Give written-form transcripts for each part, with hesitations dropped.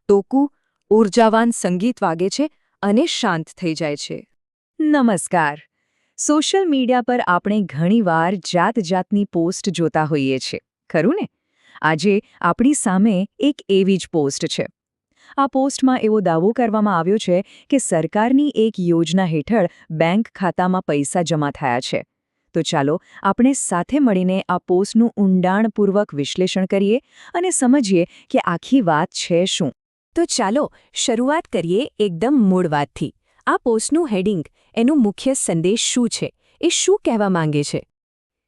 ટોકું ઊર્જાવાન સંગીત વાગે છે અને શાંત થઈ જાય છે. નમસ્કાર. સોશિયલ મીડિયા પર આપણે ઘણીવાર જાતજાતની પોસ્ટ જોતા હોઈએ છીએ, ખરું ને? આજે આપણી સામે એક એવી જ પોસ્ટ છે. આ પોસ્ટમાં એવો દાવો કરવામાં આવ્યો છે કે સરકારની એક યોજના હેઠળ બેંક ખાતામાં પૈસા જમા થયા છે. તો ચાલો આપણે સાથે મળીને આ પોસ્ટનું ઊંડાણપૂર્વક વિશ્લેષણ કરીએ અને સમજીએ કે આખી વાત છે શું. તો ચાલો શરૂઆત કરીએ એકદમ મૂળ વાતથી. આ પોસ્ટનું હેડિંગ, એનું મુખ્ય સંદેશ શું છે, એ શું કહેવા માંગે છે?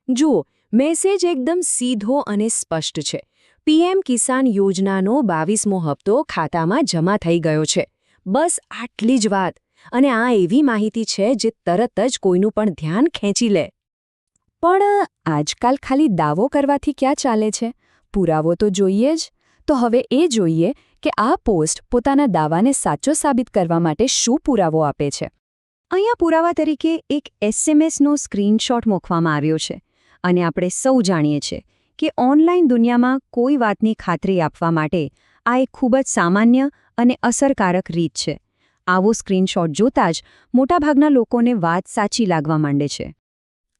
જુઓ, મેસેજ એકદમ સીધો અને સ્પષ્ટ છે. પીએમ કિસાન યોજનાનો 22મો હપ્તો ખાતામાં જમા થઈ ગયો છે. બસ આટલી જ વાત. અને આ એવી માહિતી છે જે તરત જ કોઈનું પણ ધ્યાન ખેંચી લે. પણ આજકાલ ખાલી દાવો કરવાથી ક્યાં ચાલે છે? પુરાવો તો જોઈએ જ. તો હવે એ જોઈએ કે આ પોસ્ટ પોતાના દાવાને સાચો સાબિત કરવા માટે શું પુરાવો આપે છે. અહીંયા પુરાવા તરીકે એક એસએમએસનો સ્ક્રીનશોટ મૂકવામાં આવ્યો છે. અને આપણે સૌ જાણીએ છીએ કે ઓનલાઈન દુનિયામાં કોઈ વાતની ખાતરી આપવા માટે આ એક ખૂબ જ સામાન્ય અને અસરકારક રીત છે. આવો સ્ક્રીનશોટ જોતાં જ મોટાભાગના લોકોને વાત સાચી લાગવા માંડે છે.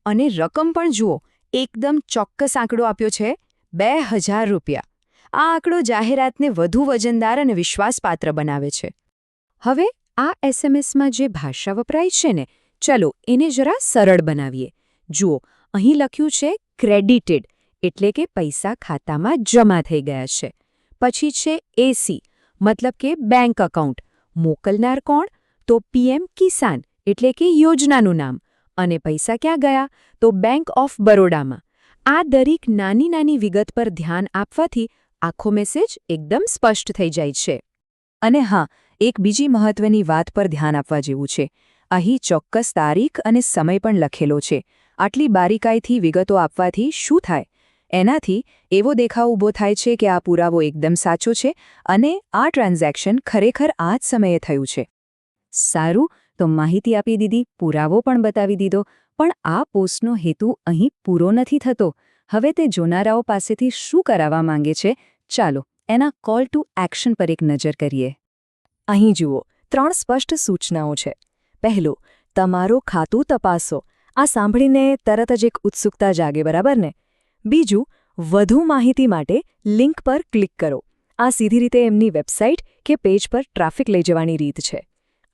અને રકમ પણ જુઓ, એકદમ ચોક્કસ આંકડો આપ્યો છે, 2000 રૂપિયા. આ આંકડો જાહેરાતને વધુ વજનદાર અને વિશ્વાસપાત્ર બનાવે છે. હવે આ એસએમએસમાં જે ભાષા વપરાય છે ને, ચલો એને જરા સરળ બનાવીએ. જુઓ, અહીં લખ્યું છે ક્રેડિટેડ, એટલે કે પૈસા ખાતામાં જમા થઈ ગયા છે. પછી છે એસી, મતલબ કે બેંક એકાઉન્ટ. મોકલનાર કોણ? તો પીએમ કિસાન, એટલે કે યોજનાનું નામ. અને પૈસા ક્યાં ગયા? તો બેંક ઓફ બરોડામાં. આ દરેક નાની નાની વિગત પર ધ્યાન આપવાથી આખો મેસેજ એકદમ સ્પષ્ટ થઈ જાય છે. અને હા, એક બીજી મહત્વની વાત પર ધ્યાન આપવા જેવું છે. અહીં ચોક્કસ તારીખ અને સમય પણ લખેલો છે. આટલી બારીકાઈથી વિગતો આપવાથી શું થાય? એનાથી એવો દેખાવ ઊભો થાય છે કે આ પુરાવો એકદમ સાચો છે અને આ ટ્રાન્ઝેક્શન ખરેખર આ જ સમયે થયું છે. સારું, તો માહિતી આપી દીધી, પુરાવો પણ બતાવી દીધો, પણ આ પોસ્ટનો હેતુ અહીં પૂરો નથી થતો. હવે તે જોનારાઓ પાસેથી શું કરાવવા માંગે છે, ચાલો એના કોલ ટુ એક્શન પર એક નજર કરીએ. અહીં જુઓ, 3 સ્પષ્ટ સૂચનાઓ છે. પહેલું, તમારું ખાતું તપાસો. આ સાંભળીને તરત જ એક ઉત્સુકતા જાગે, બરાબર ને? બીજું, વધુ માહિતી માટે લિંક પર ક્લિક કરો. આ સીધી રીતે એમની વેબસાઇટ કે પેજ પર ટ્રાફિક લઈ જવાની રીત છે.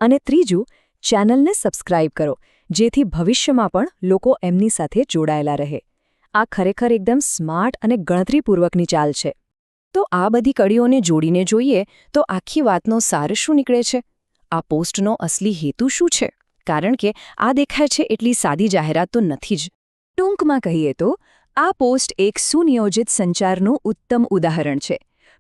અને ત્રીજું, ચેનલને સબસ્ક્રાઇબ કરો, જેથી ભવિષ્યમાં પણ લોકો એમની સાથે જોડાયેલા રહે. આ ખરેખર એકદમ સ્માર્ટ અને ગણતરીપૂર્વકની ચાલ છે. તો આ બધી કડીઓને જોડીને જોઈએ તો આખી વાતનો સાર શું નીકળે છે? આ પોસ્ટનો અસલી હેતુ શું છે? કારણ કે આ દેખાય છે એટલી સાદી જાહેરાત તો નથી જ. ટૂંકમાં કહીએ તો આ પોસ્ટ એક સુનિયોજિત સંચારનું ઉત્તમ ઉદાહરણ છે.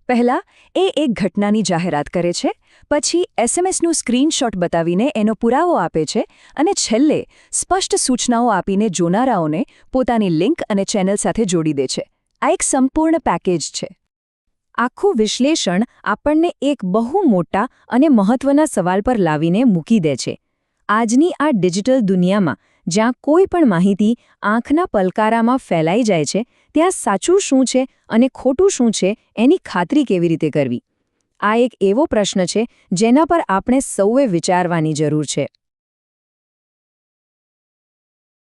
પહેલાં એ એક ઘટનાની જાહેરાત કરે છે, પછી એસએમએસનું સ્ક્રીનશોટ બતાવીને એનો પુરાવો આપે છે, અને છેલ્લે સ્પષ્ટ સૂચનાઓ આપીને જોનારાઓને પોતાની લિંક અને ચેનલ સાથે જોડી દે છે. આ એક સંપૂર્ણ પેકેજ છે. આખું વિશ્લેષણ આપણને એક બહુ મોટા અને મહત્વના સવાલ પર લાવીને મૂકી દે છે. આજની આ ડિજિટલ દુનિયામાં જ્યાં કોઈ પણ માહિતી આંખના પલકારામાં ફેલાઈ જાય છે, ત્યાં સાચું શું છે અને ખોટું શું છે એની ખાતરી કેવી રીતે કરવી? આ એક એવો પ્રશ્ન છે જેના પર આપણે સૌએ વિચારવાની જરૂર છે.